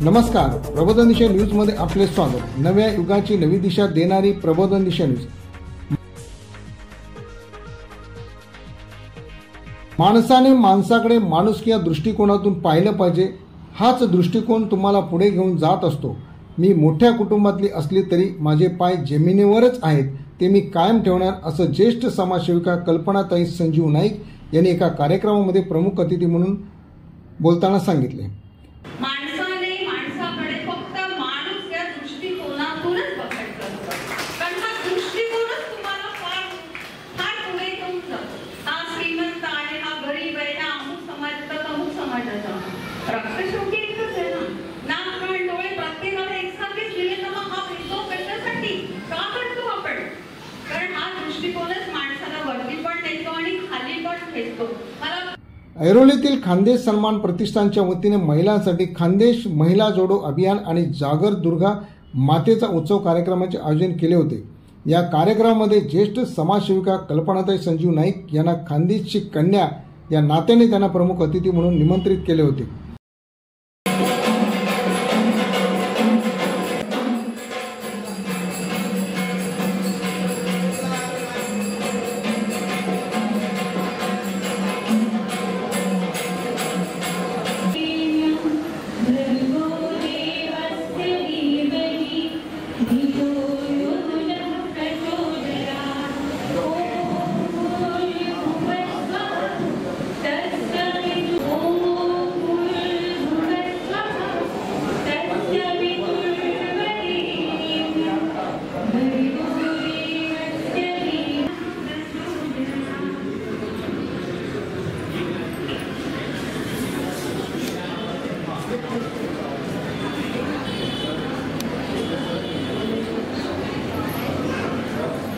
नमस्कार, प्रबोधन दिशा न्यूज मध्ये आपले स्वागत। नव्या युगाची नवी दिशा देणारी प्रबोधन दिशा न्यूज। माणसाने माणसाकडे माणुसकी या दृष्टिकोनातून पाहिलं पाहिजे। हाच दृष्टिकोन तुम्हाला पुढे घेऊन जात असतो। मी मोठ्या कुटुंबातली असली तरी माझे पाय जमिनीवरच आहेत, ते मी कायम ठेवणार, असं ज्येष्ठ समाजसेविका कल्पनाताई संजीव नाईक यांनी एका कार्यक्रमामध्ये प्रमुख अतिथी म्हणून बोलताना सांगितले। ऐरोलीतील खानदेश सन्मान प्रतिष्ठानच्या वतीने महिलांसाठी खानदेश महिला जोडो अभियान आणि जागर दुर्गा मातेचा उत्सव कार्यक्रमाचे आयोजन केले होते। या कार्यक्रमामध्ये ज्येष्ठ समाजसेविका कल्पनाताई संजीव नाईक यांना खानदेशची कन्या या नात्याने त्यांना प्रमुख अतिथी म्हणून निमंत्रित केले होते।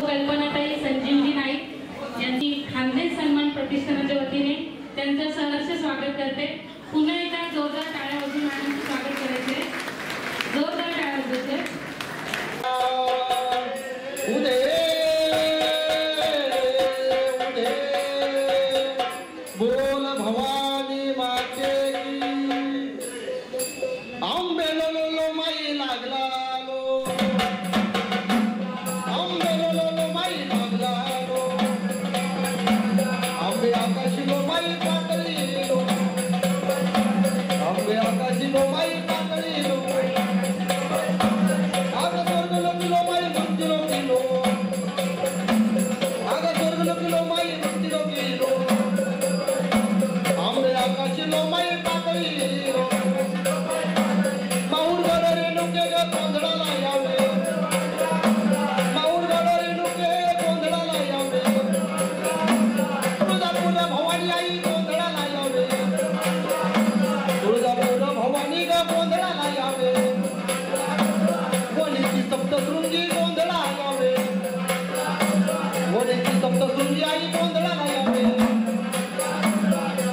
कल्पनाताई संजीवजी नाईक यांची खानदेश सन्मान प्रतिष्ठानाच्या वतीने त्यांचं सहर्ष स्वागत करते। पुन्हा एकदा जोरदार टाळ्या वाजवून मॅडमचं स्वागत करायचे। जोरदार टाळ्या वाजवायचे। बोल भवानी माते आंबे लो माई लागला लो, आंबे लो माई लागला लो, आंबे आकाशी लो माई पाकळी लो, आंबे आकाशी लो माई पाकळी लो, आग स्वर्ग लो किलो माई भक्ती लो किलो, आग स्वर्ग लो किलो माई भक्ती लो किलो, आंबे आकाशी लो माई पाकळी लो, माऊर गड रेणुके ग गोंधळाला यावे, माऊर गड रेणुके गोंधळाला यावे, तुळजापूर भवानी आई गोंधळाला यावे, तुळजापूर भवानी ग गोंधळाला यावे, वणीची सप्तशृंगी गोंधळाला यावे, वणीची सप्तशृंगी आई गोंधळाला यावे,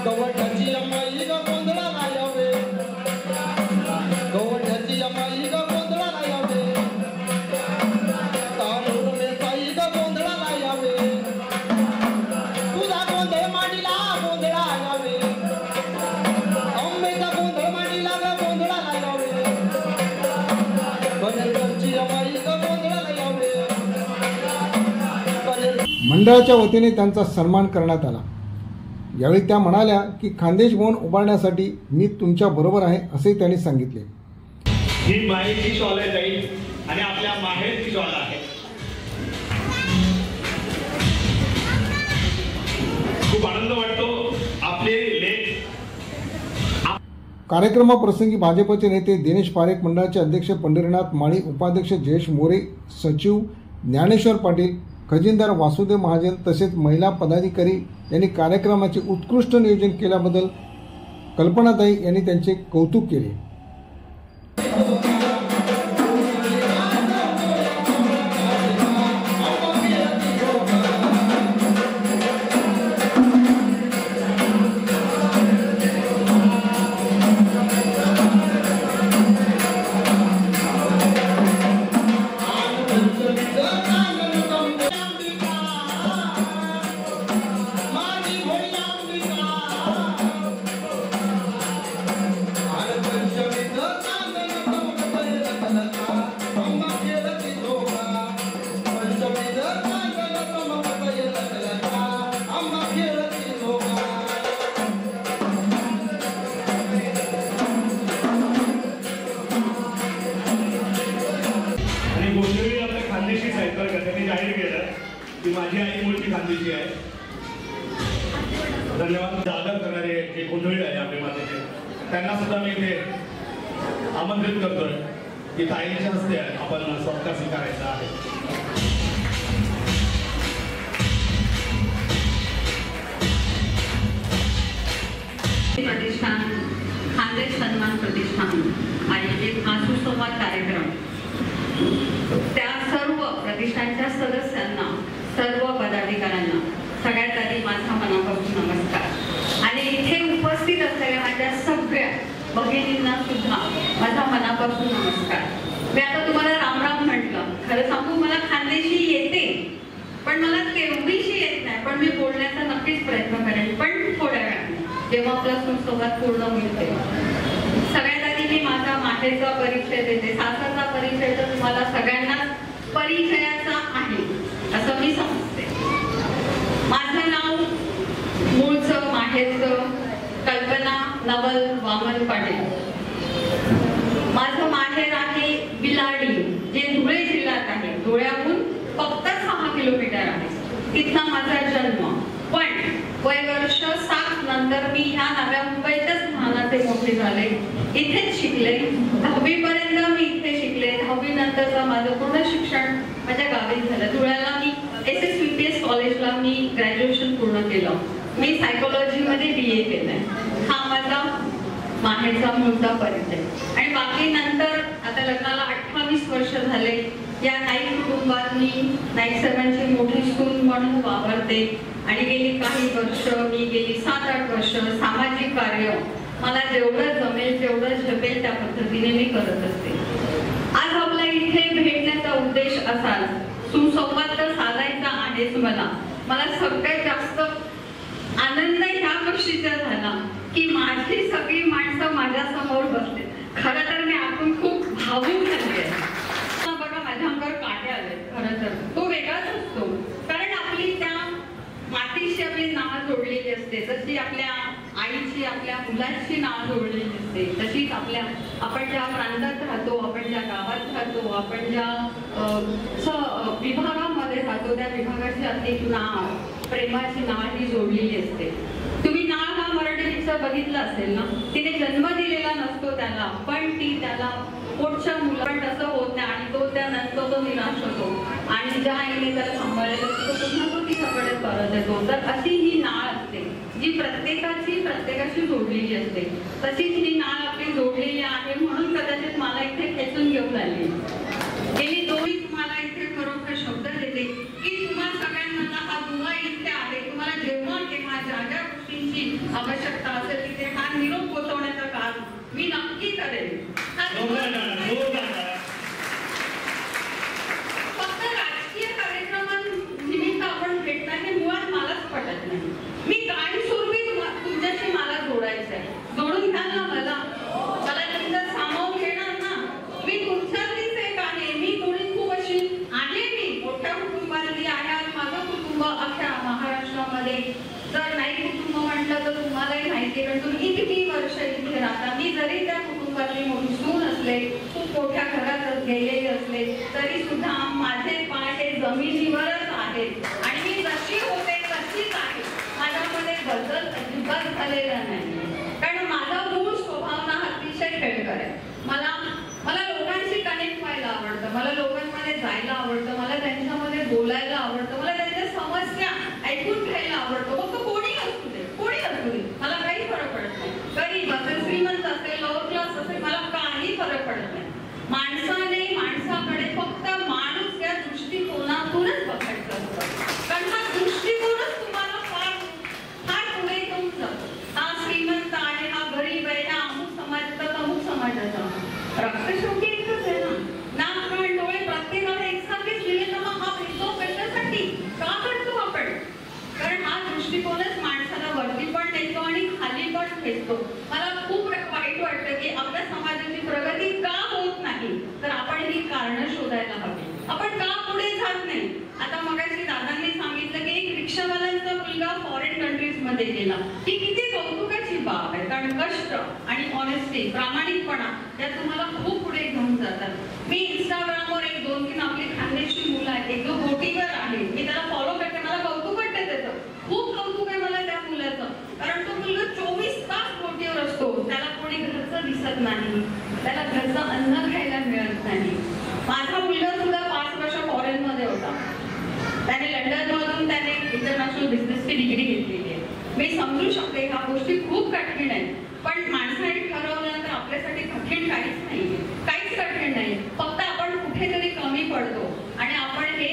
गवठाची अम्माई ग गोंधळाला यावे, गवठाची अम्माई ग गोंधळाला यावे, तांदूळ मेसाई ग गोंधळाला यावे, तुझा गोंधळ मांडीला गोंधळा यावे, अंबेचा गोंधळ मांडीला ग गोंधळाला यावे, कनेरची अम्माई ग गोंधळाला यावे। मंडळाच्या वतीने त्यांचा सन्मान करण्यात आला। यावेळी त्या म्हणाल्या की खानदेश भवन उभारण्यासाठी मी तुमच्या बरोबर आहे असे त्यांनी सांगितले। ही माहेरची शॉल आहे ताई आणि आपल्या माहेरची शॉल आहे। खूप आनंद वाटतो आपले लेख। कार्यक्रमाप्रसंगी भाजपचे नेते दिनेश पारेख, मंडळाचे अध्यक्ष पंढरीनाथ माळी, उपाध्यक्ष जयेश मोरे, सचिव ज्ञानेश्वर पाटील, खजिनदार वासुदेव महाजन तसेच महिला पदाधिकारी यांनी कार्यक्रमाचे उत्कृष्ट नियोजन केल्याबद्दल कल्पनाताई यांनी त्यांचे कौतुक केले। Thank you. धन्यवाद. सादर करणारे जे कुंडळी आहे आपल्या मातेचे त्यांना सुद्धा मी इथे आमंत्रित करतोय की ताईंच्या हस्ते आपण सत्कार स्वीकारायचा आहे. प्रतिष्ठान खानदेश सन्मान प्रतिष्ठान आयोजित हा सुसंवाद कार्यक्रम त्या सर्व प्रतिष्ठानच्या सदस्यांना, सर्व पदाधिकाऱ्यांना सगळ्यात आधी माझा मनापासून नमस्कार आणि इथे उपस्थित असलेल्या माझ्या सगळ्या भगिनींना सुद्धा माझा मनापासून नमस्कार. मी आता तुम्हाला रामराम म्हटलं, खरं सांगू मला खानदेशी येते पण मला तेवढीशी येत नाही, पण मी बोलण्याचा नक्कीच प्रयत्न करेन, पण थोड्या वेळाने जेव्हा आपला सुसंवाद पूर्ण होईल तेव्हा. सगळ्यात आधी मी माझा माहेरचा परिचय देते. सासरचा परिचय तर तुम्हाला सगळ्यांना परिचयाचा आहे असं मी समजते. माझं नाव मूळचं माहेरचं कल्पना नवल वामन पाटील. माझं माहेर आहे बिलाडी, जे धुळे जिल्ह्यात आहे. धुळ्याहून फक्त 6 किलोमीटर आहे. तिथला माझा जन्म. पण वय वर्ष 7 नंतर मी ह्या नव्या मुंबईच्याच लहानाचे मोठे झाले. इथेच शिकले. 10वी पर्यंत मी इथे शिकले. 10वी नंतरचं माझं पूर्ण शिक्षण माझ्या गावी झालं. धुळ्याला मी SSVPS कॉलेजला मी ग्रॅज्युएशन पूर्ण केलं. मी सायकोलॉजी मध्ये BA केलंय. हा माझा माहेरचा मूळचा परिचय. आणि बाकी नंतर आता लग्नाला 28 वर्ष झाले. या नाईक कुटुंबात मी नाईक साहेबांची मोठी सून म्हणून वावरते आणि गेली काही वर्ष, मी गेली 7-8 वर्ष सामाजिक कार्य मला जेवढं जमेल तेवढं झेपेल त्या पद्धतीने मी करत असते. आज आपल्या इथे भेटण्याचा उद्देश असा सुसंवाद तर साधायचा आहेच. मला सगळ्यात जास्त आनंद ह्या गोष्टीचा झाला की माझी सगळी माणसं माझ्या समोर बसले. खरं तर मी आतून खूप भावूक झाली आहे. बघा माझ्या अंगावर काटे आले. खरं तर तो वेगळाच असतो, कारण आपली त्या मातीशी आपली नाळ जोडलेली असते. जशी आपल्या आईची आपल्या मुलाची नाळ जोडलेली असते, तशीच आपण ज्या प्रांतात राहतो, आपण ज्या गावात राहतो, आपण ज्या विभागामध्ये राहतो, त्या विभागाची आपली नाळ, प्रेमाची नाळ ही जोडलेली असते. तुम्ही नाळ हा मराठी पिक्चर बघितला असेल ना. तिने जन्म दिलेला नसतो त्याला, पण ती त्याला पोटच्या मुला पण तसं होत नाही आणि तो त्यानंतर तो निराश होतो आणि ज्या आईने त्याला सांभाळलेलं असतो पुन्हा तो तिच्याकडे परत येतो. तर अशी ही नाळ असते जी प्रत्येकाशी जोडलेली असते. तशीच ही नाळ आपली जोडलेली आहे. म्हणून कदाचित मला इथे खेचून घेऊन आली. गेली 2 तुम्हाला इथे खरोखर शब्द देते की तुम्हा सगळ्यांना हा दुवा इथे आहे. तुम्हाला जेव्हा केव्हा ज्या ज्या गोष्टींची आवश्यकता असेल तिथे हा निरोप पोहोचवण्याचं काम मी नक्की करेन. फक्त राजकीय कार्यक्रमांनिमित्त आपण भेटणार हे मुळात मलाच पटत नाही. मी कायमस्वरूपी तुमच्याशी मला जोडायचं आहे. जोडून घ्या ना मला तुमचं सामावून घेणार ना. मी तुमच्यातलीच एक आहे. मी थोडी खूप अशी आहे. मी मोठ्या कुटुंबातली आहे. आणि माझं कुटुंब अख्ख्या महाराष्ट्रामध्ये जर नाही कुटुंब म्हटलं तर तुम्हालाही माहिती आहे, कारण तुम्ही किती वर्ष इथे राहता. मी जरी त्या कुटुंबातली मोठी सून असले, खूप मोठ्या घरात गेलेले असले, तरी सुद्धा माझे पाय हे जमिनीवरच आहेत आणि मी जशी होते तशीच आहे. माझ्यामध्ये बदल अजिबात झालेला नाही, कारण माझा मूळ स्वभाव ना अतिशय खेळकर आहे. मला लोकांशी कनेक्ट व्हायला आवडतं. मला लोकांमध्ये जायला आवडतं. मला त्यांच्यामध्ये बोलायला आवडतं. मला त्यांच्या समस्या ऐकून घ्यायला आवडतं. फक्त कोणी असू दे मला काही फरक पडत नाही. गरीब असेल, श्रीमंत असेल, लोअर क्लास असेल, मला काही फरक पडत नाही. माणसाकडे फक्त माणूस या दृष्टिकोनातूनच बघायचं असतं, कारण हा दृष्टिकोनच तुम्हाला फार पुढे घेऊन जातो. हा श्रीमंत आहे, हा गरीब आहे, हा अमुक समाजाचा अमुक समाजाचा. रक्त शेवटी एकच आहे ना. नाक कान डोळे प्रत्येकाला एकसारखेच दिले तर मग हा भेदभाव कशासाठी का करतो आपण? कारण हा दृष्टिकोनच माणसाला वरती पण नेतो आणि खाली पण खेचतो. मला खूप वाईट वाटतं की आपल्या समाजाची प्रगती का होत नाही, तर आपण ही कारणं शोधायला हवी. आपण का पुढे जात नाही? आता मगाशी दादांनी सांगितलं की एक रिक्षावाल्यांचा मुलगा फॉरेन कंट्रीज मध्ये गेला. ही किती कौतुकाची बाब आहे, कारण कष्ट आणि ऑनेस्टी, प्रामाणिकपणा या तुम्हाला खूप पुढे घेऊन जातात. मी इंस्टाग्रामवर 1-2-3 आपली खानदेशी मुलं आहेत, एक बोटीवर आहे, मी त्याला फॉलो करते. मला कौतुक वाटतं त्याचं, खूप कौतुक आहे मला त्या मुलाचं. दिसत नाही, त्याला घरचं अन्न खायला मिळत नाही. माझा मुलगा सुद्धा 5 वर्ष फॉरेन मध्ये होता. त्याने लंडनमधून त्याने इंटरनॅशनल बिझनेसची डिग्री घेतलेली आहे. मी समजू शकते ह्या गोष्टी खूप कठीण आहेत, पण माणसाने ठरवल्यानंतर आपल्यासाठी कठीण काहीच नाहीये, काहीच कठीण नाही. फक्त आपण कुठेतरी कमी पडतो आणि आपण हे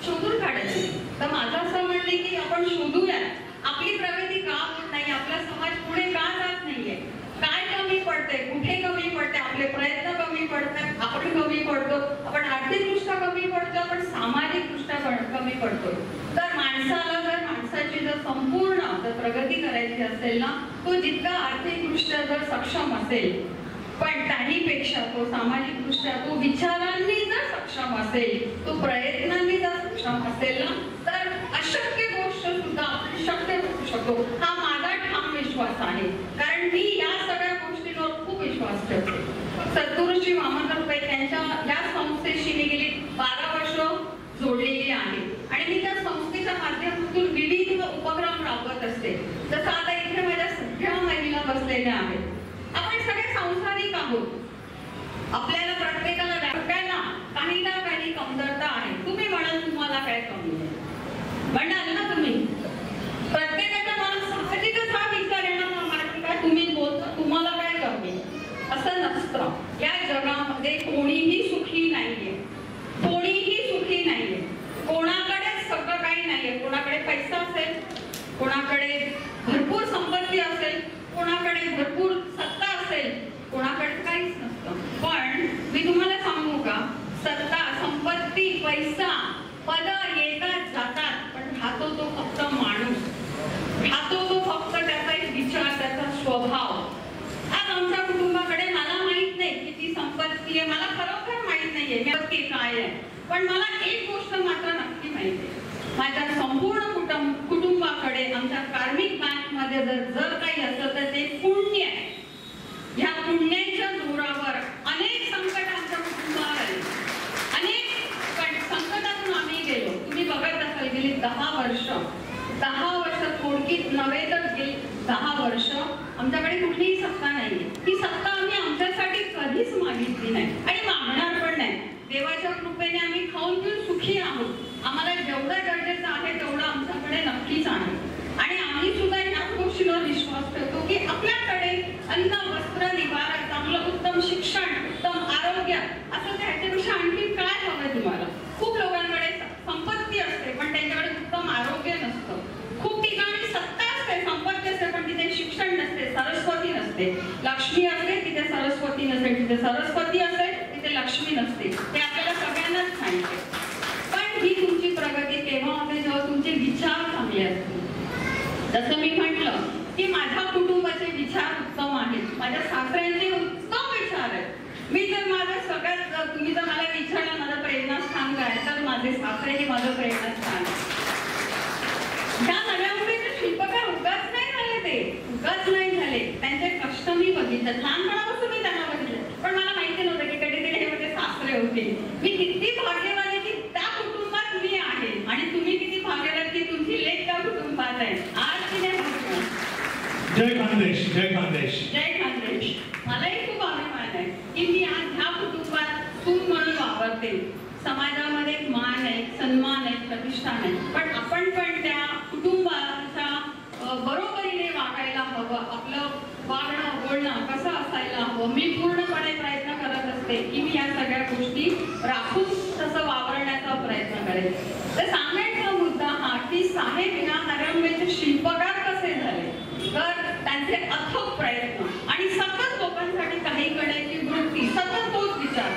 शोधून काढायचे. तर माझं असं म्हणणे की आपण शोधूया आपली प्रगती का होत नाही, आपला समाज पुढे का जात नाहीये, काय कमी पडते, कुठे कमी पडते, आपले प्रयत्न कमी पडतात, आपण कमी पडतो, आपण आर्थिकदृष्ट्या कमी पडतो, आपण सामाजिकदृष्ट्या कमी पडतो. तर माणसाला जर माणसाची जर संपूर्ण जर प्रगती करायची असेल ना, तो जितका आर्थिकदृष्ट्या जर सक्षम असेल, पण त्याहीपेक्षा तो सामाजिकदृष्ट्या तो विचारांनी जर सक्षम असेल, तो प्रयत्नांनी जर सक्षम असेल ना, तर अशक्य गोष्ट सुद्धा आपण शक्य करू शकतो. हा माझा ठाम विश्वास आहे, कारण मी या सगळ्या गोष्टींवर खूप विश्वास ठेवते. सद्गुरुजी वामनराव पै त्यांच्या या संस्थेशी मी गेली 12 वर्ष जोडलेली आहे आणि मी त्या संस्थेच्या माध्यमातून विविध उपक्रम राबवत असते. जसं आता इथे माझ्या सगळ्या महिला बसलेल्या आहेत. आपण सगळे सांसारिक आहोत. आपल्याला प्रत्येकाला काही ना काही कमतरता आहे. तुम्ही म्हणाल तुम्हाला काय कमी आहे, म्हणाल ना तुम्ही. प्रत्येकाच्या मनात साहजिकच हा विचार येणार की काय तुम्ही बोलता, तुम्हाला काय कमी. असं नसतं. या जगामध्ये कोणीही सुखी नाहीये, कोणीही सुखी नाहीये. कोणाकडे सगळं काही नाहीये. कोणाकडे पैसा असेल, कोणाकडे भरपूर संपत्ती असेल, कोणाकडे भरपूर सत्ता असेल, कोणाकडे काहीच नसतं. पण मी तुम्हाला सांगू का, सत्ता, संपत्ती, पैसा, पद येतात जातात, पण राहतो तो फक्त माणूस, राहतो तो फक्त त्याचा एक विचार, त्याचा स्वभाव. आज आमच्या कुटुंबाकडे मला माहित नाही किती संपत्ती आहे, मला खरोखर माहित नाहीये नक्की काय आहे, पण मला एक गोष्ट मात्र नक्की माहिती आहे. माझ्या संपूर्ण कुटुंबाकडे आमच्या कार्मिक बँक मध्ये जर काही असलं तर ते पुण्य आहे. ह्या पुण्याच्या जोरावर अनेक संकट आमच्या कुटुंबावर आले, अनेक संकटातून आम्ही गेलो. तुम्ही बघत असाल गेली 10 वर्ष थोडकीच नव्हे तर गेली 10 वर्ष आमच्याकडे कुठलीही सत्ता नाहीये. ही सत्ता आम्ही आमच्यासाठी कधीच मागितली नाही आणि मागणार पण नाही. देवाच्या कृपेने आम्ही खाऊन पिऊन सुखी आहोत. आम्हाला जेवढं गरजेचं आहे तेवढं आमच्याकडे नक्कीच आहे आणि आम्ही सुद्धा याच गोष्टीवर विश्वास ठेवतो की आपल्याकडे अन्न, वस्त्र, निवारा, चांगलं उत्तम शिक्षण, उत्तम आरोग्य, असं त्याच्यापेक्षा आणखी काय हवंय तुम्हाला. खूप लोकांकडे संपत्ती असते पण त्यांच्याकडे उत्तम आरोग्य नसतं. खूप ठिकाणी सत्ता असते, संपत्ती असते, पण तिथे शिक्षण नसते, सरस्वती नसते. लक्ष्मी असते तिथे सरस्वती नसते, तिथे सरस्वती असते तिथे लक्ष्मी नसते. हे आपल्याला सगळ्यांनाच सांगते. पण ही तुमची प्रगती केव्हा होते, जेव्हा तुमचे विचार चांगले असतील. जसं मी म्हटलं की माझ्या कुटुंबाचे विचार उत्तम आहेत, माझ्या सासऱ्यांचे उत्तम विचार आहेत. मी जर माझं सगळ्यात, तुम्ही जर मला विचारलं माझं प्रेरणास्थान काय, तर माझे सासरे हे माझं प्रेरणास्थान. त्या नव्यामुळे ते शिल्पकार उगाच नाही झाले, ते उगाच नाही झाले. त्यांचे कष्ट मी बघितले, लहानपणापासून मी त्यांना बघितले, पण मला माहिती नव्हतं की कधीतरी हे माझे सासरे होते. मी किती भाग्यवान आहे की त्या कुटुंबात मी आहे आणि तुम्ही किती भाग्यवान की तुमची लेक त्या कुटुंबात आहे. आज तिने जय खानदेश, जय खानदेश, जय खानदेश. मलाही खूप अभिमान आहे की मी आज ह्या कुटुंबात सून म्हणून वावरते. समाजामध्ये एक मान आहे, सन्मान आहे, प्रतिष्ठान आहे, पण आपण पण त्या कुटुंबाच्या बरोबरीने वागायला हवं. आपलं वागणं बोलणं कसं असायला हवं. मी पूर्णपणे प्रयत्न करत असते की मी या सगळ्या गोष्टी राखून तसं वावरण्याचा प्रयत्न करेन. तर सांगायचा मुद्दा हा की साहेब ह्या नगरमेचे शिल्पकार कसे झाले, तर त्यांचे अथक प्रयत्न आणि सतत लोकांसाठी काही करण्याची वृत्ती, सतत तोच विचार.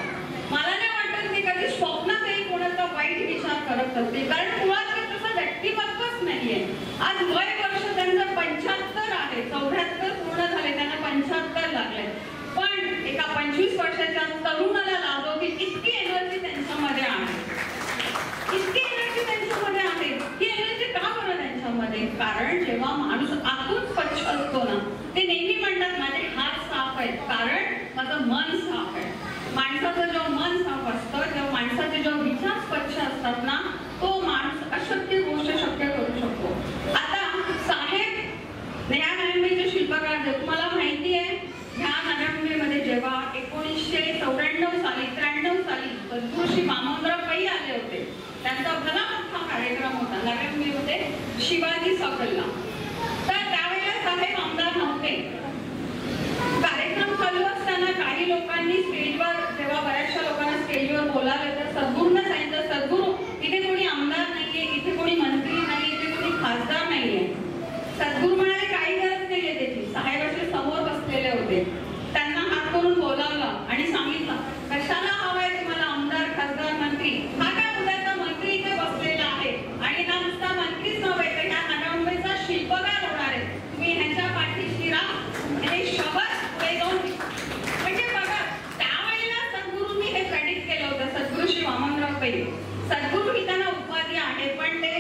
मला नाही वाटत मी कधी स्वप्नातही कोणाचा वाईट विचार करत असते, कारण मुळात तसं व्यक्तिमत्वच नाहीये. आज वय वर्ष त्यांचं 75 आहे, 74 पूर्ण झाले, त्यांना 75 लागले, पण एका 25 वर्षाच्या तरुणाला लाजवतील इतकी एनर्जी त्यांच्यामध्ये आहे, इतकी एनर्जी त्यांच्यामध्ये आहे. ही एनर्जी का बरं त्यांच्यामध्ये? कारण जेव्हा माणूस आतून स्वच्छ असतो ना, ते नेहमी म्हणतात माझे हात साफ आहेत, कारण माझं मन साफ आहे. माणसाचं जेव्हा मन साफ असतं, जेव्हा माणसाचे जेव्हा विचार स्वच्छ असतात ना, तो माणूस अशक्य गोष्ट शक्य करू शकतो. आता साहेब या नव्याचे शिल्पकार, तुम्हाला माहिती आहे ह्या नव्या मुंबईमध्ये जेव्हा 1994 साली 93 साली सद्गुरू वामनराव पै आले होते, त्यांचा भला मोठा कार्यक्रम होता नव्या मुंबईमध्ये शिवाजी सर्कलला. तर त्यावेळेला साहेब आमदार नव्हते. कार्यक्रम चालू असताना काही लोकांनी स्टेजवर, जेव्हा बऱ्याचशा लोकांना स्टेजवर बोलावलं तर सद्गुरूंना सांगितलं, सद्गुरू इथे कोणी आमदार नाहीये, इथे कोणी मंत्री नाही, इथे कोणी खासदार नाहीये. सद्गुरू म्हणाले काही गरज नाहीये त्याची. साहेब असे समोर बसलेले होते, त्यांना हात करून बोलावलं आणि सांगितलं, कशाला हवाय तुम्हाला आमदार, खासदार, मंत्री? हा काय उद्याचा मंत्री इथे बसलेला आहे आणि हा नुसता मंत्रीच नव्हे तर ह्या नव्या मुंबईचा शिल्पकार होणार आहे. तुम्ही ह्यांच्या पाठीशी राहा. हे शब्द पुढे जाऊन म्हणजे बघा, त्यावेळेला सद्गुरूंनी हे प्रेडिक्ट केलं होतं. सद्गुरू श्री वामनराव पै, सद्गुरू ही त्यांना उपाधी आहे, पण ते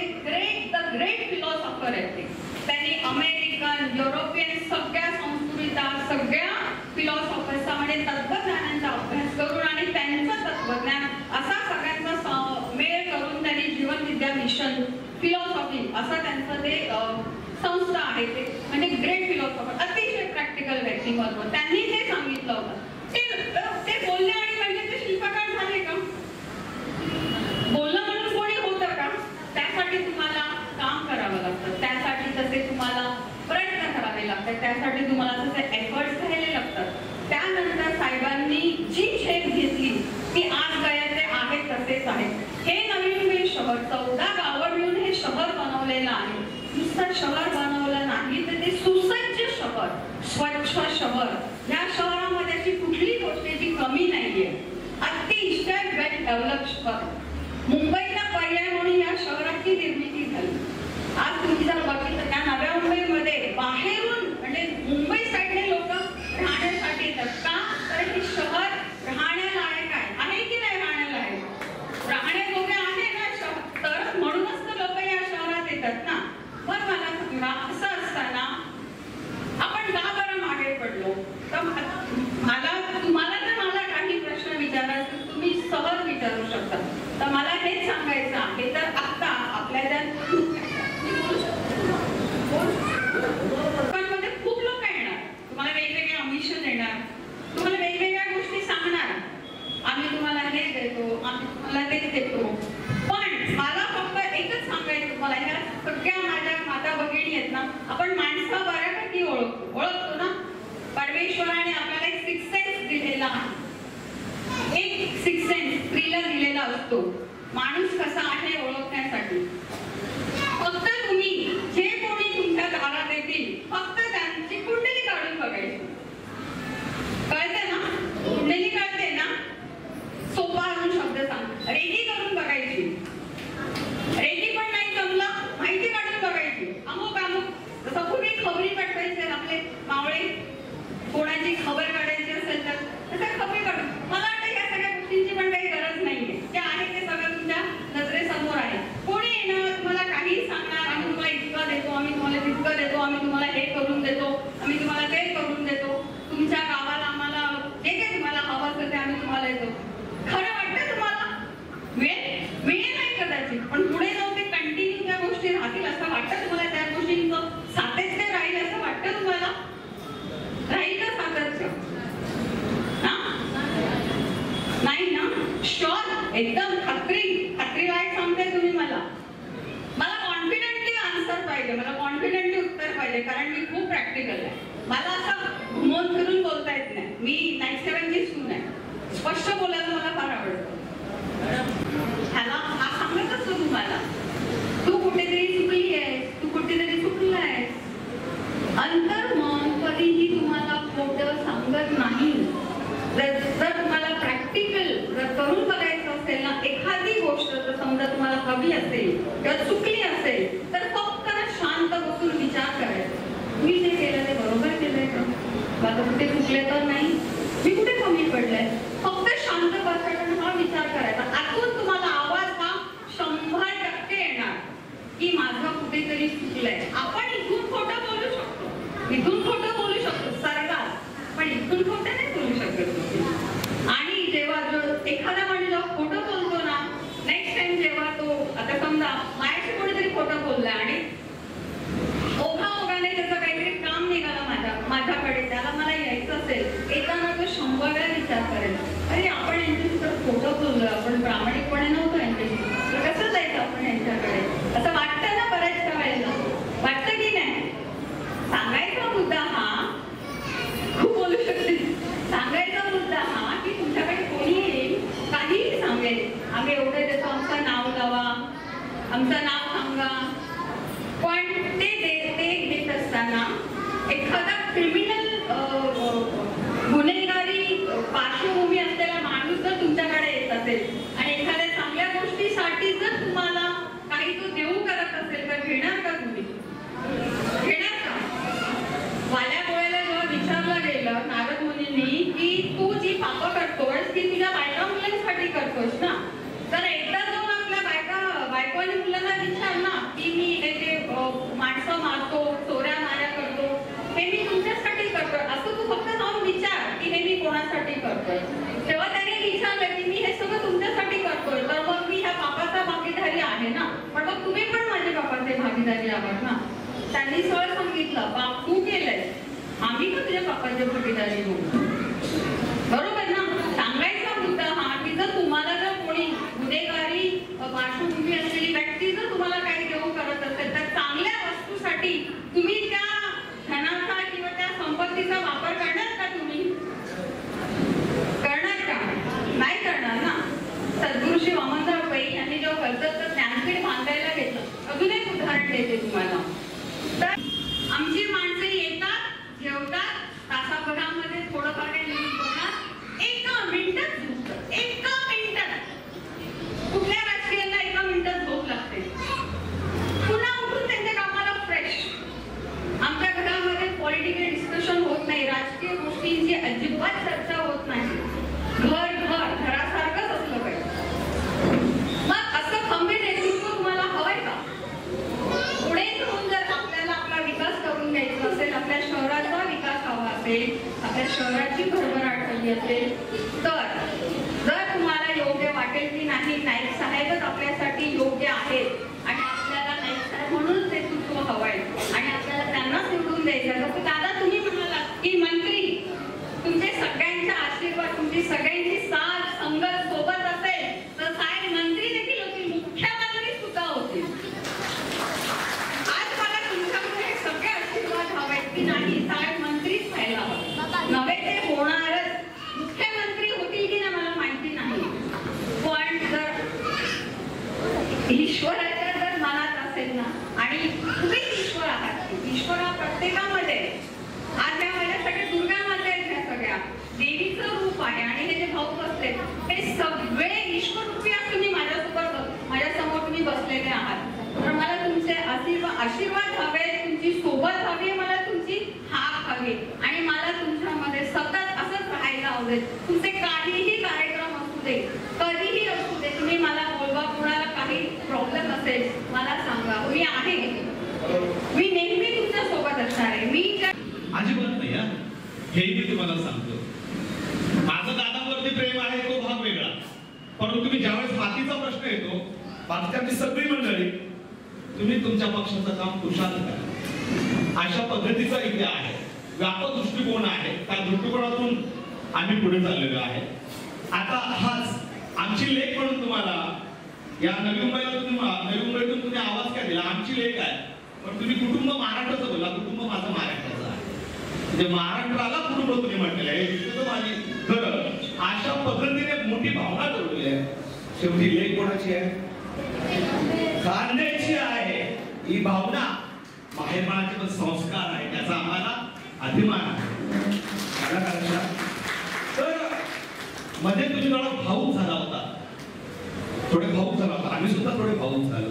द ग्रेट फिलॉसॉफर आहेत. त्यांनी अमेरिकन, युरोपियन सगळ्या संस्कृतीचा, सगळ्या फिलॉसॉफर्सचा म्हणजे तत्वज्ञानांचा अभ्यास करून आणि त्यांचं तत्वज्ञान असा सगळ्यांचा मेळ करून त्यांनी जीवन विद्या मिशन फिलॉसॉफी असं त्यांचं ते संस्था आहे. ते म्हणजे ग्रेट फिलॉसॉफर, अतिशय प्रॅक्टिकल व्यक्तिमत्व. त्यांनी ते सांगितलं होतं. ते बोलले आणि म्हणजे ते शिल्पकार झाले का? बोलणं म्हणून कोणी होतं का? त्यासाठी तुम्हाला काम करावं लागतं, त्यासाठी तसे तुम्हाला प्रयत्न करावे लागतात, त्यासाठी तुम्हाला तसे एफर्ट्स घ्यायला लागतात. त्यानंतर साहेबांनी जी झेप घेतली ती आज गयाचे आहे तसेच आहे. हे नवी मुंबई शहर 14 गावं मिळून हे शहर बनवलेलं आहे. नुसतं शहर बनवलं नाही तर ते सुसज्ज शहर, स्वच्छ शहर. या शहरामध्ये अशी कुठली गोष्टीची कमी नाहीये. अतिशय वेल डेव्हलप शहर. मुंबईला पर्याय म्हणून या शहराची निर्मिती झाली. आज तुम्ही जर बघितलं त्या नव्या मुंबईमध्ये बाहेरून म्हणजे मुंबई साईडने लोक राहण्यासाठी येतात. का? तर हे शहर राहण्यालायक आहे की नाही? राहण्यालायक, राहण्याजोगे आहे ना तर म्हणूनच तर लोक या शहरात येतात ना. मग मला सांगा, असं असताना आपण का बरं मागे पडलो? तर तुम्हाला जर मला काही प्रश्न विचारायचे तुम्ही सहज विचारू शकता. तर मला हेच सांगायचं आहे, तर आता आपल्या ज्या लोकांमध्ये खूप लोक येणार, तुम्हाला वेगवेगळे अमिशन येणार, तुम्हाला वेगवेगळ्या गोष्टी सांगणार. आम्ही तुम्हाला हे देतो, आम्ही तुम्हाला ते देतो. पण मला फक्त एकच सांगायचं तुम्हाला, ह्या सगळ्या माझ्या माता भगिनी आहेत ना, आपण माणसं बऱ्यापैकी ओळखतो ना. परमेश्वराने आपल्याला एक सिक्स सेन्स दिलेला आहे. एक सिक्स सेन्स स्त्रीला दिलेला असतो माणूस कसा आहे ओळखण्यासाठी. फक्त तुम्ही जे कोणी तुमच्या दारात येतील फक्त त्यांची कुंडली काढून बघायची. कळते ना? कुंडली कळते ना? सोपा अजून शब्द सांग. रेडी करून बघायची. रेडी पण नाही जमलं, माहिती काढून बघायची. अमुक जसं पूर्वी खबरी पाठवायचे आपले मावळे, कोणाची खबर काढायची असेल तर तसं खबरी काढून. मला वाटतं या सगळ्या गोष्टींची पण काही गरज नाहीये. जे आहे ते सगळं तुमच्या नजरेसमोर आहे. कोणी येणार तुम्हाला काही सांगणार, आम्ही तुम्हाला इतकं देतो, आम्ही तुम्हाला तितकं देतो, आम्ही तुम्हाला हे करून देतो, आम्ही तुम्हाला ते करून देतो, तुमच्या गावाला आम्हाला जे काही तुम्हाला हवं असेल ते आम्ही तुम्हाला देतो. खरं वाटतं तुम्हाला? वेळ नाही कदाचित, पण पुढे जाऊन ते कंटिन्यू त्या गोष्टी राहतील असं वाटतं तुम्हाला? त्या गोष्टींचं सातत्य राहील असं वाटतं तुम्हाला? राहील का सातत्य? नाही ना? श्योर, एकदम खात्रीलायक सांगते तुम्ही मला कॉन्फिडेंटली आन्सर पाहिजे, मला कॉन्फिडेंटली उत्तर पाहिजे, कारण मी खूप प्रॅक्टिकल आहे. मला असं घुमवून फिरून बोलता येत नाही. मी 97ची सून आहे. स्पष्ट बोलायला मला फार आवडतं. ह्याला हा सांगत असतो तुम्हाला, तू कुठेतरी चुकली आहेस, तू कुठेतरी चुकला आहेस. अंतर्मन कधीही तुम्हाला खोटं सांगत नाही. जर तुम्हाला प्रॅक्टिकल करून बघायचं असेल ना एखादी गोष्ट, जर समजा तुम्हाला हवी असेल किंवा चुकली असेल तर फक्त ना शांत बसून विचार करायचा. मी जे केलं ते बरोबर केलंय का? मला कुठे चुकले तर नाही? मी कुठे कमी पडलंय? फक्त शांत बसायचा, हा विचार करायचा. आतून तुम्हाला आवाज हा 100% येणार की माझं कुठेतरी चुकलंय. आपण इथून खोटं बोलू शकतो, इथून खोटं बोलू शकतो सर्वात, पण इथून खोटं नाही बोलू शकत. आणि जेव्हा एखादा माणूस जेव्हा खोटं बोलतो ना, नेक्स्ट टाइम जेव्हा तो, आता समजा माझ्याशी कोणीतरी खोटं बोललाय आणि ओघाने त्याचं काहीतरी काम निघालं माझ्याकडे, त्याला मला यायचं असेल एखादा क्रिमिनल गुन्हेगारी पार्श्वभूमी असलेला माणूस जर तुमच्याकडे येत असेल आणि एखाद्या चांगल्या गोष्टीसाठी जर तुम्हाला काही तो देऊ करत असेल तर घेणार का तुम्ही? घेणार का? वाल्या गोळ्याला जेव्हा विचारलं गेलं नारद मुनींनी की तू जी पापं करतोयस ती तुझ्या बायका मुलांसाठी करतोयस ना, तर एकदा जाऊन आपल्या बायको आणि मुलांना विचार ना की मी हे जे माणसं मारतो, चोऱ्या माऱ्या करतो, हे मी तुमच्यासाठी करतोय, असं तू फक्त जाऊन विचार की हे मी कोणासाठी करतोय. तेव्हा त्याने विचारलं की मी हे सगळं तुमच्यासाठी करतोय, तर मग मी ह्या पापाचा भागीदारी आहे ना, पण मग तुम्ही पण माझ्या पापाचे भागीदारी आहात ना. त्यांनी सरळ सांगितलं, पाप तू केलंय, आम्ही का तुझ्या पापाची भागीदारी होऊ? बरोबर ना? सांगायचा मुद्दा हा की जर तुम्हाला जर कोणी गुन्हेगारी पार्श्वभूमी असलेली व्यक्ती जर तुम्हाला काही देऊ करत असेल तर चांगल्या वस्तूसाठी तुम्ही त्या धनाचा किंवा त्या संपत्तीचा वापर करणार का? तुम्ही करणार का? नाही करणार ना. सद्गुरू श्री वामनराव पै यांनी जेव्हा कर्जतचं ज्ञानपीठ बांधायला घेतलं, अजून एक उदाहरण देते तुम्हाला. तर आमची माणसं येतात, जेवतात, तासाभरामध्ये थोडंफार काही न्यूज बघणार, एका मिनिटात कुठल्या राजकीयांना एका मिनिटात झोप लागते, पुन्हा उठून त्यांच्या कामाला फ्रेश. आमच्या घरामध्ये पॉलिटिकल डिस्कशन होत नाही, राजकीय गोष्टींची अजिबात चर्चा होत नाही. घरासारखंच असलं पाहिजे. मग असं खंबीर नेतृत्व तुम्हाला हवंय का? पुढे जाऊन जर आपल्याला आपला विकास करून घ्यायचा असेल, आपल्या शहराचा विकास हवा असेल, आपल्या शहराची भरभराट हवी असेल, तर जर तुम्हाला योग्य वाटेल की नाही नाईक साहेबच आपल्यासाठी योग्य आहेत आणि आपल्याला नाईक साहेब म्हणून नेतृत्व हवंय आणि आपल्याला त्यांनाच निवडून द्यायचं, तर दादा तुम्ही म्हणाला की मंत्री तुमचे सगळ्यांचा आशीर्वाद, तुमची सगळ्यांची साथ संगत सोबत असेल तर साहेब मंत्री देखील होतील, मुख्यमंत्री सुद्धा होतील. आज मला तुमच्याकडून हे सगळे आशीर्वाद हवेत की नाही साहेब मंत्रीच व्हायला हवं, नव्हे ते होणारच. मुख्यमंत्री होतील की नाही मला माहिती नाही, पण जर ईश्वराच्या जर मनात असेल ना, आणि तुम्हीच ईश्वर आहात, ईश्वर हा प्रत्येकामध्ये. आज या माझ्यासाठी दुर्गा माता आहेत, ह्या सगळ्या देवीचं रूप आहे आणि हे जे भाऊ बसले हे सगळे ईश्वर रूपी आज तुम्ही माझ्यासमोर तुम्ही बसलेले आहात. तर मला तुमचे आशीर्वाद हवे, तुमची सोबत हवी, मला तुमची हाक हवी आणि मला तुमच्यामध्ये सतत असंच राहायला आवडेल. तुमचे काहीही कार्यक्रम असू दे, कधीही असू दे, तुम्ही मला बोलवा, कुणाला काही प्रॉब्लेम असेल मला सांगा, मी आहे, मी नेहमी तुमच्या सोबत असणार आहे. मी अजिबात नाही, हे मी तुम्हाला सांगतो. माझं दादावरती प्रेम आहे तो भाग वेगळा, परंतु मी ज्यावेळेस मातीचा प्रश्न येतो, बाकीची सगळी मंडळी तुम्ही तुमच्या पक्षाचं काम कुशाल करा, अशा पद्धतीचा इथे आहे, व्यापक दृष्टिकोन आहे. त्या दृष्टिकोनातून आम्ही पुढे चाललेलो आहे. आता हाच आमची लेख म्हणून तुम्हाला या नवी मुंबईतून तुम्ही आवाज काय दिला, आमची लेख आहे, पण तुम्ही कुटुंब महाराष्ट्राचं बोला, कुटुंब माझं महाराष्ट्राचं आहे, म्हणजे महाराष्ट्राला कुटुंब तुम्ही म्हटलेलं आहे, माझी घर, अशा पद्धतीने मोठी भावना ठरवली आहे. शेवटी लेख कोणाची आहे? खांद्याची आहे. ही भावना माहेरपणाचे पण संस्कार आहे, त्याचा आम्हाला अभिमान आहे. तर मध्ये तुम्ही थोडा भाऊक झाला होता, आम्ही सुद्धा थोडे भाऊक झालो.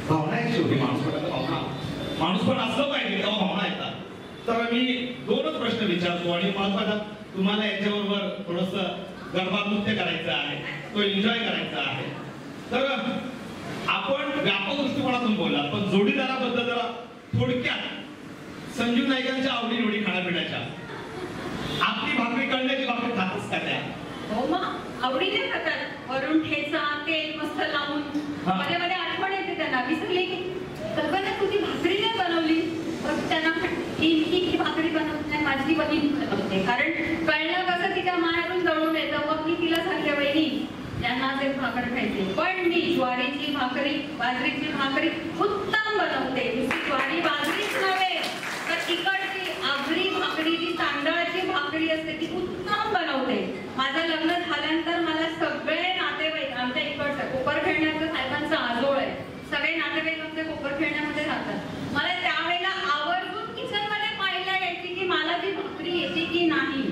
भावना आहे शेवटी, माणूस पण असलं पाहिजे तेव्हा भावना येतात. तर मी दोनच प्रश्न विचारतो आणि महत्वाचा तुम्हाला याच्याबरोबर थोडस गरबा नृत्य करायचं आहे, तो एन्जॉय करायचा आहे. तर आपण व्यापक दृष्टिकोनातून बोलला, पण जोडीदाराबद्दल जरा थोडक्यात संजीव नाईकांच्या आवडी खाण्यापिण्याच्या, आपली भाकरी कळण्याची भाकरी खातच का त्या? हो मग आवडीने खातात, वरून ठेचा तेल मस्त लावून, मध्ये मध्ये आठवण येते त्यांना, विसरले की कल्पना तुझी भाकरी नाही बनवली, त्यांना ही भाकरी बनवत नाही, माझी बहीण बनवते. कारण कळलं कसं तिच्या माहेरून जळून येतं, मग मी तिला सांगते बहिणी यांना ते भाकर खायचे, पण मी ज्वारीची भाकरी, बाजरीची भाकरी उत्तम बनवते. ज्वारी बाजरीच नव्हे तर इकडची आगरी भाकरी, जी तांदळाची भाकरी असते ती उत्तम बनवते. माझं लग्न झाल्यानंतर मला सगळे नातेवाईक आमच्या इकडचं कोपरखेळण्याचं साहेबांचं आजोळ आहे, सगळे नातेवाईक आमचे कोपरखेळण्यामध्ये राहतात. मला त्यावेळेला आवर्जून किचन मध्ये येते की नाही,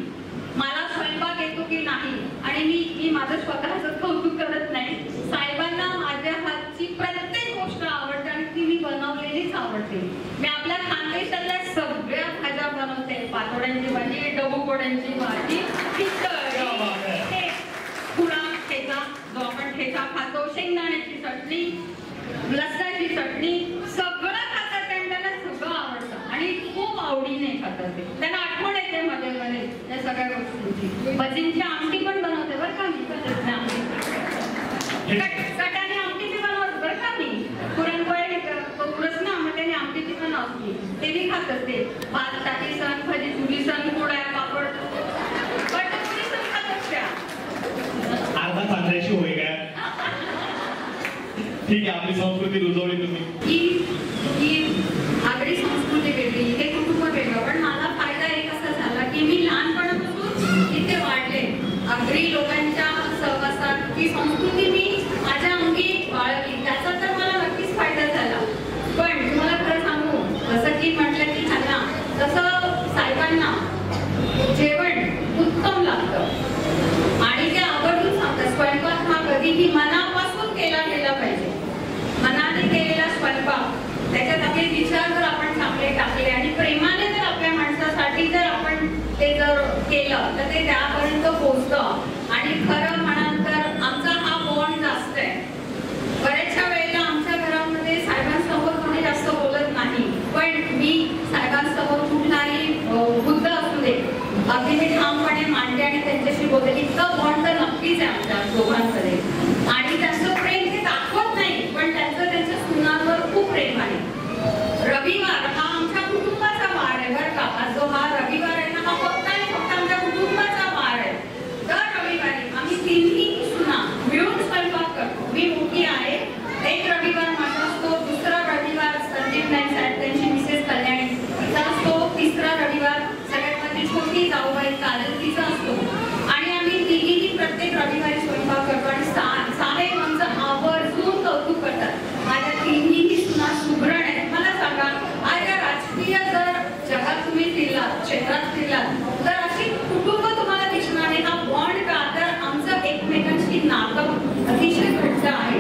मला स्वयंपाक येतो की नाही. आणि मी माझं स्वतःचं कौतुक करत नाही. साहेबांना माझ्या हातची प्रत्येक गोष्ट आवडते आणि ती मी बनवलेलीच आवडते. मी आपल्या खानदेशातल्या सगळ्या भाज्या बनवते. पातोड्यांची भाजी, डबूकोड्यांची भाजी, पुळा ठेचा जो आपण ठेचा खातो, शेंगदाण्याची चटणी, लसणाची चटणी, सगळं खातात. त्यांना सगळं आवडतं आणि खूप आवडीने खातात ते. त्यांना आठवण येते मध्ये मध्ये या सगळ्या गोष्टींची. भजींची आमटी पण बनवते बरं का मी. कटाने आमटी बी बनवते बरं का मी. पुरणपोळी रसना त्याने आमटीची पण असते ते बी खात असते. भात टाकी सण, भजी चुली सण, पोळ्या पापड बटाटे सण खात असत्या. अर्धा चांगल्याशी होय काय. ठीक आहे, आपली संस्कृती रुजवली तुम्ही. ही आगळी संस्कृती वेगळी, हे कुटुंब वेगळं. पण मला फायदा एक असा झाला की मी लहानपणापासून इथे वाढले. आगरी लोकांच्या सहवासात ही संस्कृती मी माझ्या अंगी बाळगली. त्याचा तर मला नक्कीच फायदा झाला. पण तुम्हाला खरं सांगू, जसं की म्हटलं की त्यांना तसं साहेबांना जेवण उत्तम लागतं आणि ते आवर्जून सांगतात स्वयंपाक हा कधीही मनापासून केला गेला पाहिजे. मनाने केलेला स्वयंपाक, त्याच्यात आपले विचार जर आपण चांगले टाकले आणि प्रेमाने जर आपल्या माणसासाठी जर आपण ते जर केलं तर ते त्यापर्यंत पोहोचतं. आणि खरं म्हणाल तर आमचा हा बॉन्ड जास्त आहे. बऱ्याचशा वेळेला आमच्या घरामध्ये साहेबांसमोर कोणी जास्त बोलत नाही, पण मी साहेबांसमोर कुठलाही मुद्दा असू दे अगदी मी ठामपणे मांडते आणि त्यांच्याशी बोलते. इतकं बॉन्ड तर नक्कीच आहे आमच्या दोघांकडे. आणि त्यांचं प्रेम ते दाखवत नाही, पण त्यांच्या सुनांवर खूप प्रेम आहे. रविवार हा आमच्या कुटुंबाचा वार आहे बरं का. जो हा रविवार आहे ना, हा फक्त आणि फक्त आमच्या कुटुंबाचा वार आहे. दर रविवारी आम्ही तिन्ही सुना मिळून स्वयंपाक करतो. मी मोठी आहे, एक रविवार माझा असतो, दुसरा रविवार संदीप नाईक साहेब त्यांची मिसेस कल्याणी तिचा असतो, तिसरा रविवार सगळ्यात माझी छोटी जाऊबाई काजल तिचा असतो. आणि आम्ही तिघीही प्रत्येक रविवारी स्वयंपाक करतो. आणि साहेब आमचं आवर्जून कौतुक करतात. माझ्या तिन्ही सुना सुगरण आहेत. मला सांगा, आज या राजकीय जर जगात तुम्ही फिरलात, क्षेत्रात फिरलात, तर अशी कुटुंब तुम्हाला दिसणार आहे. हा बॉन्ड का, तर आमचं एकमेकांशी नातं अतिशय घट्ट आहे.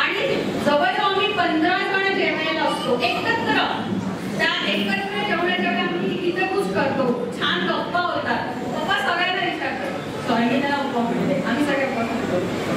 आणि जवळजवळ आम्ही 15 जण जेवायला असतो एकत्र. त्या एकत्र जेवणाच्या वेळी आम्ही इथे कुछ करतो, छान गप्पा होतात. पप्पा सगळ्यांना विचारतात, सॉरी मी त्याला गप्पा म्हणते, आम्ही सगळे गप्पा करतो.